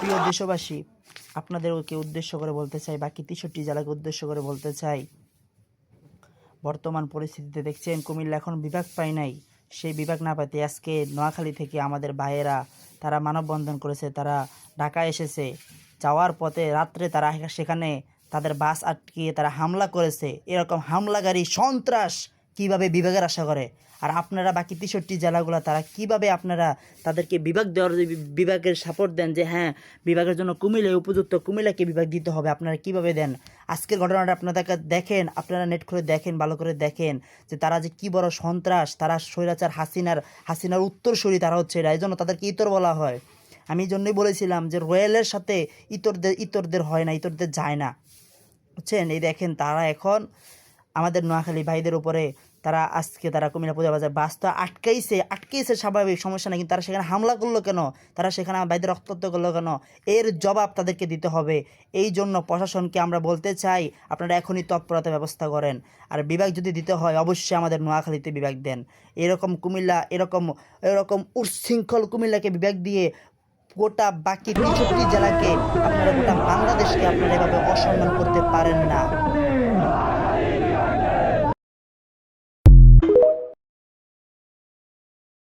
প্রিয় দেশবাসী, আপনাদেরকে উদ্দেশ্য করে বলতে চাই, বাকি ৬৩ জেলাকে উদ্দেশ্য করে বলতে চাই, বর্তমান পরিস্থিতিতে দেখছেন কুমিল্লা এখন বিভাগ পায় নাই। সেই বিভাগ না পাইতে আজকে নোয়াখালী থেকে আমাদের ভাইয়েরা তারা মানববন্ধন করেছে, তারা ঢাকায় এসেছে। যাওয়ার পথে রাত্রে তারা সেখানে তাদের বাস আটকিয়ে তারা হামলা করেছে। এরকম হামলাকারী সন্ত্রাস কিভাবে বিভাগের আশা করে? আর আপনারা বাকি ৬৩ জেলাগুলো তারা কিভাবে আপনারা তাদেরকে বিভাগের সাপোর্ট দেন যে হ্যাঁ বিভাগের জন্য কুমিল্লা উপযুক্ত, কুমিল্লাকে বিভাগ দিতে হবে, আপনারা কিভাবে দেন? আজকের ঘটনাটা আপনাদেরকে দেখেন, আপনারা নেট করে দেখেন, ভালো করে দেখেন যে তারা যে কি বড় সন্ত্রাস, তারা স্বৈরাচার হাসিনার উত্তরসূরি তারা হচ্ছে এরা, এই জন্য তাদেরকে ইতর বলা হয়। আমি এই জন্যই বলেছিলাম যে রয়্যালের সাথে ইতরদের হয় না, ইতরদের যায় না, বুঝছেন? এই দেখেন তারা এখন আমাদের নোয়াখালী ভাইদের উপরে তারা কুমিল্লা পূজা বাজার বাস তো আটকেইছে স্বাভাবিক সমস্যা নেই, কিন্তু তারা সেখানে হামলা করলো কেন? তারা সেখানে আমার ভাইদের রক্তাক্ত করলো কেন? এর জবাব তাদেরকে দিতে হবে। এই জন্য প্রশাসনকে আমরা বলতে চাই, আপনারা এখনই তৎপরতা ব্যবস্থা করেন। আর বিভাগ যদি দিতে হয় অবশ্যই আমাদের নোয়াখালীতে বিভাগ দেন। এরকম কুমিল্লা এরকম উচ্ছৃঙ্খল কুমিল্লাকে বিভাগ দিয়ে গোটা বাকি ৬৩ জেলাকে আপনারা, গোটা বাংলাদেশকে আপনারা এভাবে অসম্মান করতে পারেন না।